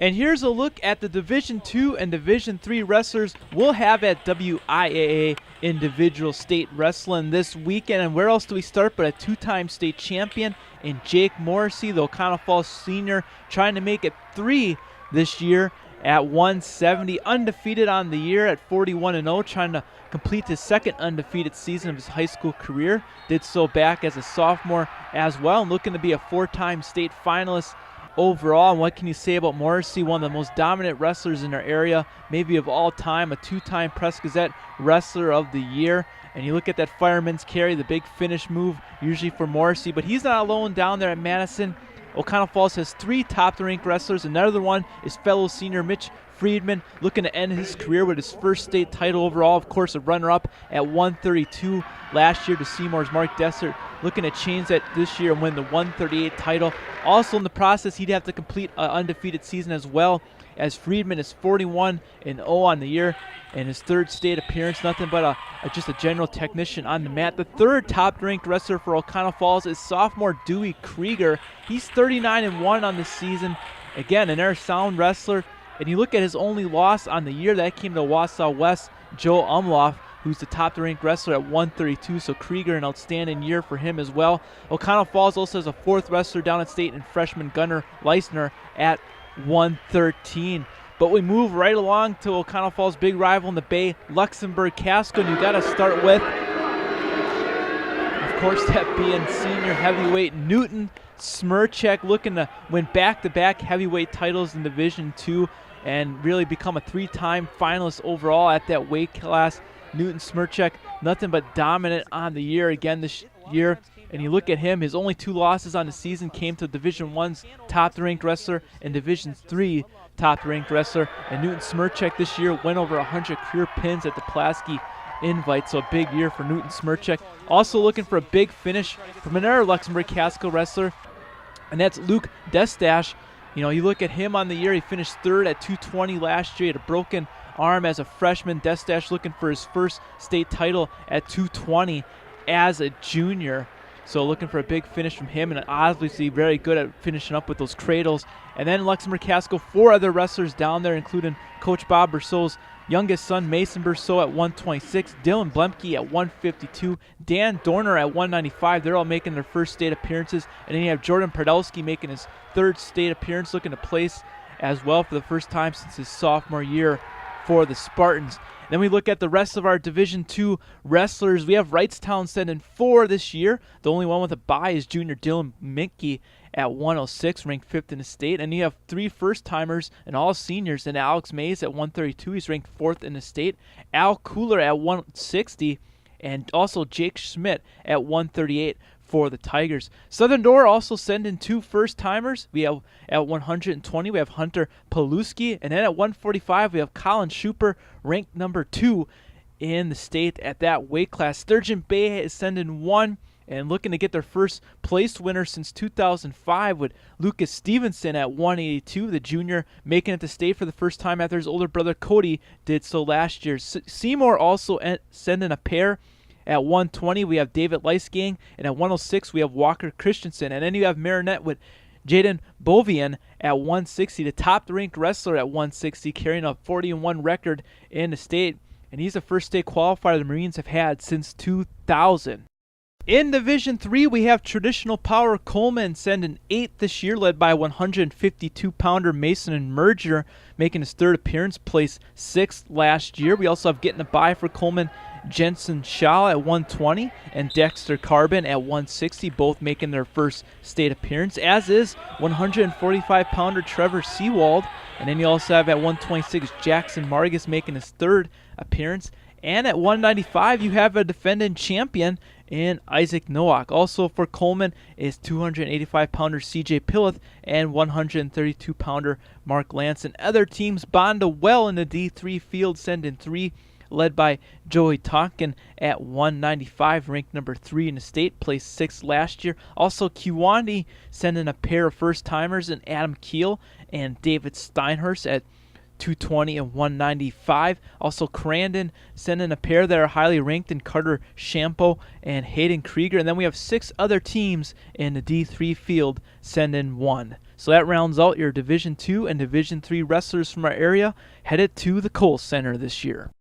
And here's a look at the Division II and Division III wrestlers we'll have at WIAA Individual State Wrestling this weekend. And where else do we start but a two-time state champion in Jake Morrissey, the O'Connell Falls senior, trying to make it 3 this year at 170, undefeated on the year at 41-0, trying to complete his second undefeated season of his high school career. Did so back as a sophomore as well, and looking to be a 4-time state finalist overall. And what can you say about Morrissey, one of the most dominant wrestlers in our area, maybe of all time, a 2-time Press Gazette Wrestler of the Year. And you look at that fireman's carry, the big finish move usually for Morrissey, but he's not alone down there at Madison. O'Connell Falls has 3 top-ranked wrestlers. Another one is fellow senior Mitch Friedman, looking to end his career with his first state title overall. Of course, a runner-up at 132 last year to Seymour's Mark Dessert, looking to change that this year and win the 138 title. Also in the process, he'd have to complete an undefeated season as well, as Friedman is 41-0 on the year in his 3rd state appearance. Nothing but just a general technician on the mat. The 3rd top-ranked wrestler for O'Connell Falls is sophomore Dewey Krieger. He's 39-1 on the season. Again, an sound wrestler. And you look at his only loss on the year, that came to Wausau West, Joe Umloff, who's the top-ranked wrestler at 132. So Krieger, an outstanding year for him as well. O'Connell Falls also has a 4th wrestler down at state, and freshman Gunnar Leisner at 113. But we move right along to O'Connell Falls' big rival in the Bay, Luxembourg Casco. And you got to start with, of course, that being senior heavyweight Newton Smirchek, looking to win back-to-back heavyweight titles in Division II and really become a 3-time finalist overall at that weight class. Newton Smirchek, nothing but dominant on the year again this year. And you look at him, his only 2 losses on the season came to Division I's top-ranked wrestler and Division III top-ranked wrestler. And Newton Smirchek this year went over 100 career pins at the Pulaski Invite, so a big year for Newton Smirchek. Also looking for a big finish from another Luxembourg Casco wrestler, and that's Luke Destache. You know, you look at him on the year, he finished 3rd at 220 last year. He had a broken arm as a freshman. Destache looking for his first state title at 220 as a junior. So looking for a big finish from him, and obviously very good at finishing up with those cradles. And then Luxembourg Casco, 4 other wrestlers down there, including Coach Bob Berceau's youngest son, Mason Berceau, at 126, Dylan Blemke at 152, Dan Dorner at 195. They're all making their first state appearances. And then you have Jordan Pardowski making his 3rd state appearance, looking to place as well for the first time since his sophomore year for the Spartans. Then we look at the rest of our Division II wrestlers. We have Wrightstown sending 4 this year. The only one with a bye is junior Dylan Minke at 106, ranked 5th in the state. And you have 3 first-timers and all seniors, and Alex Mays at 132. He's ranked 4th in the state. Al Cooler at 160, and also Jake Schmidt at 138 for the Tigers. Southern Door also sending 2 first-timers. We have at 120, we have Hunter Paluski, and then at 145, we have Colin Schuper, ranked number 2 in the state at that weight class. Sturgeon Bay is sending 1, and looking to get their first place winner since 2005 with Lucas Stevenson at 182, the junior making it to state for the first time after his older brother Cody did so last year. Seymour also sending a pair. At 120, we have David Leisgang, and at 106, we have Walker Christensen. And then you have Marinette with Jaden Bovian at 160, the top-ranked wrestler at 160, carrying a 40-1 record in the state. And he's the first state qualifier the Marines have had since 2000. In Division III, we have Traditional Power Coleman sending 8 this year, led by 152-pounder Mason and Merger, making his 3rd appearance, placed 6th last year. We also have getting a bye for Coleman, Jensen Shaw at 120 and Dexter Carbon at 160, both making their first state appearance, as is 145-pounder Trevor Seawald. And then you also have at 126 Jackson Margus making his 3rd appearance. And at 195, you have a defending champion in Isaac Nowak. Also for Coleman is 285-pounder CJ Pillith and 132-pounder Mark Lance. And other teams bond well in the D3 field, sending 3, led by Joey Tonkin at 195, ranked number 3 in the state, placed 6th last year. Also Kiwandi sending a pair of first-timers in Adam Keel and David Steinhurst at 220 and 195. Also Crandon sending a pair that are highly ranked in Carter Shampo and Hayden Krieger. And then we have 6 other teams in the D3 field sending 1. So that rounds out your Division II and Division III wrestlers from our area headed to the Kohl Center this year.